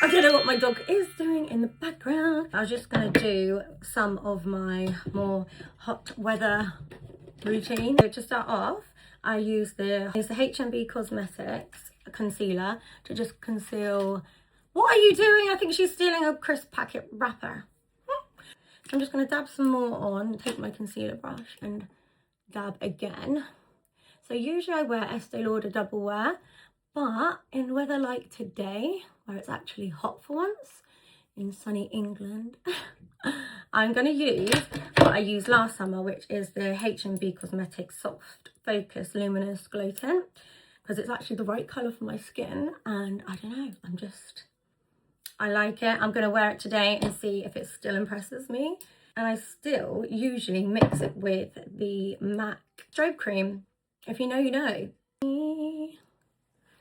I don't know what my dog is doing in the background. I was just gonna do some of my more hot weather routine. So to start off, I use the HMB Cosmetics concealer to just conceal. What are you doing? I think she's stealing a crisp packet wrapper. I'm just gonna dab some more on, take my concealer brush and dab again. So usually I wear Estee Lauder double wear, but in weather like today, where it's actually hot for once, in sunny England, I'm going to use what I used last summer, which is the HMB Cosmetics Soft Focus Luminous Glow Tint, because it's actually the right colour for my skin, and I don't know, I like it. I'm going to wear it today and see if it still impresses me. And I still usually mix it with the MAC strobe cream. If you know, you know.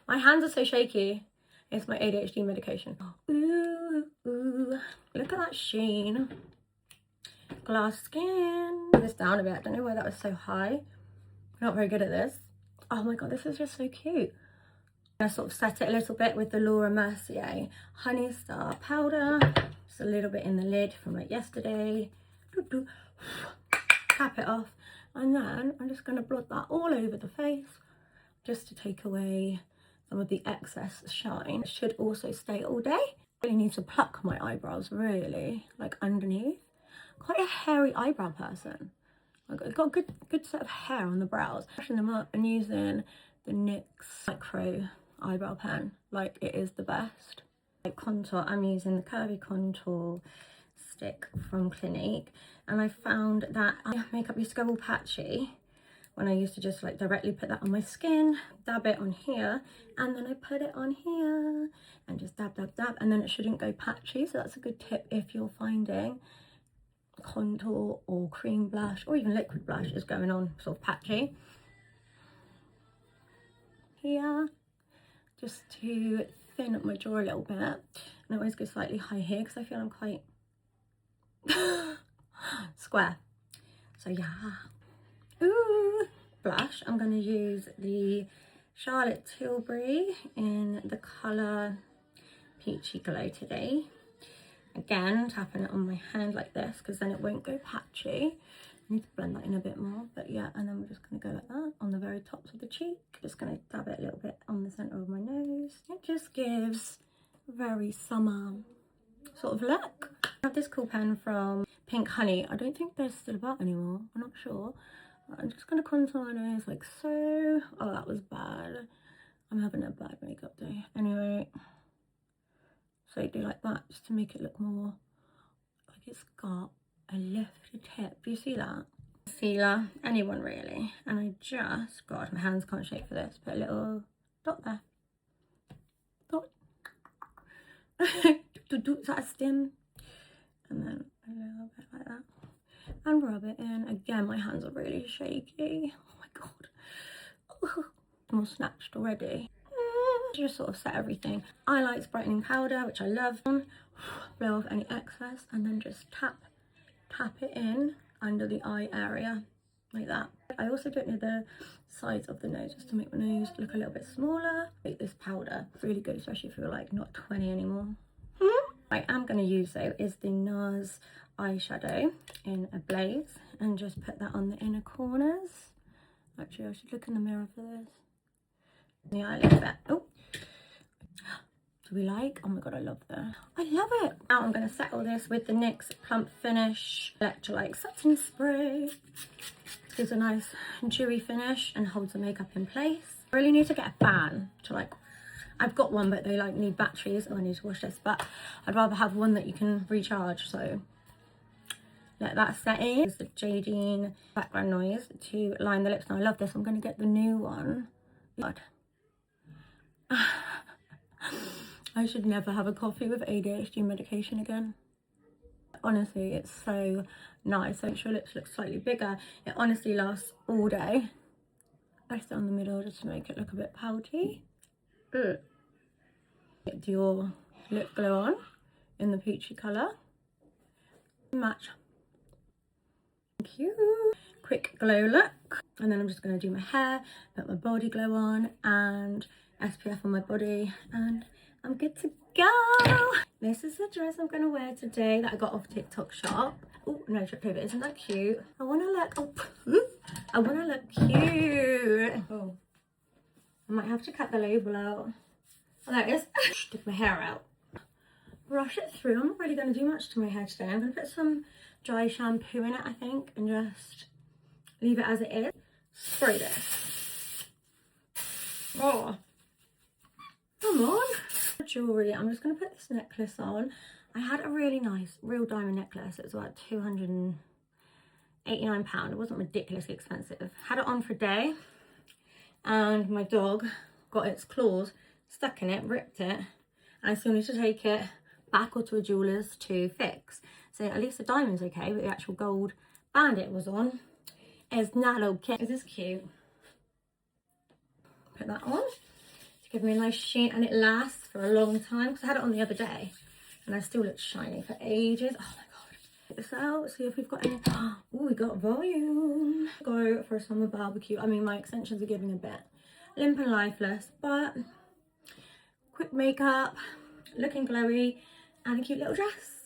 My hands are so shaky. It's my ADHD medication. Ooh, ooh. Look at that sheen. Glass skin. Put this down a bit. I don't know why that was so high. I'm not very good at this. Oh my god, this is just so cute. I sort of set it a little bit with the Laura Mercier Honey Star powder. Just a little bit in the lid from like yesterday. Tap it off. And then I'm just going to blot that all over the face just to take away some of the excess shine. It should also stay all day. I really need to pluck my eyebrows, really, like underneath. Quite a hairy eyebrow person. I've got a good set of hair on the brows. Brushing them up and using the NYX Micro eyebrow pen, like it is the best. Like contour, I'm using the Curvy Contour stick from Clinique, and I found that makeup used to go all patchy when I used to just like directly put that on my skin, dab it on here, and then I put it on here and just dab, and then it shouldn't go patchy. So that's a good tip if you're finding contour or cream blush or even liquid blush is going on sort of patchy. Here, just to thin up my jaw a little bit, and I always go slightly high here because I feel I'm quite square. So yeah. Ooh, blush. I'm going to use the Charlotte Tilbury in the colour Peachy Glow today. Again, tapping it on my hand like this because then it won't go patchy. I need to blend that in a bit more, but yeah, and then we're just going to go like that on the very tops of the cheek. Just going to dab it a little bit on the centre of my nose. It just gives a very summer sort of look. I have this cool pen from Pink Honey. I don't think they're still about anymore. I'm not sure. I'm just going to contour my nose like so. Oh, that was bad. I'm having a bad makeup day. Anyway, so do like that just to make it look more like it's got a lifted tip. Do you see that? Concealer, anyone really. And I just, God, my hands can't shake for this. Put a little dot there. Dot. Is that a stim? And then a little bit like that. And rub it in. Again, my hands are really shaky. Oh my god. I'm all snatched already. Just sort of set everything. Highlights brightening powder, which I love. Blow off any excess and then just tap it in under the eye area like that. I also don't know the sides of the nose just to make my nose look a little bit smaller. Make this powder really good, especially if you're like not 20 anymore. I am going to use though is the NARS eyeshadow in a Blaze and just put that on the inner corners. Actually, I should look in the mirror for this. The eyelid bit. Oh, do we like? Oh my god, I love that. I love it. Now I'm going to settle this with the NYX Plump Finish Electrolyte Setting Spray. Gives a nice dewy finish and holds the makeup in place. I really need to get a fan to like. I've got one, but they like need batteries. Oh, I need to wash this, but I'd rather have one that you can recharge. So let that set in. It's the Jadine Background Noise to line the lips. Now I love this. I'm going to get the new one. God. I should never have a coffee with ADHD medication again. Honestly, it's so nice. So make sure your lips look slightly bigger. It honestly lasts all day. I start in the middle just to make it look a bit pouty. Get your lip glow on in the peachy colour. Match. Thank you. Quick glow look. And then I'm just going to do my hair, put my body glow on and SPF on my body, and I'm good to go. This is the dress I'm gonna wear today that I got off TikTok shop. Oh no, trip over, isn't that cute? I wanna look, I wanna look cute. Oh, I might have to cut the label out. Oh, there it is. Stick my hair out. Brush it through. I'm not really gonna do much to my hair today. I'm gonna put some dry shampoo in it, I think, and just leave it as it is. Spray this. Oh, come on. Jewelry. I'm just going to put this necklace on. I had a really nice real diamond necklace. It was about £289. It wasn't ridiculously expensive. Had it on for a day and my dog got its claws stuck in it, ripped it, and I still need to take it back or to a jeweller's to fix. So at least the diamond's okay, but the actual gold band it was on is not okay. Is this cute? Put that on. Give me a nice sheen, and it lasts for a long time because I had it on the other day and I still look shiny for ages. Oh my god. Get this out, see if we've got any. Oh, we got volume. Go for a summer barbecue. I mean, my extensions are giving a bit limp and lifeless, but quick makeup, looking glowy, and a cute little dress.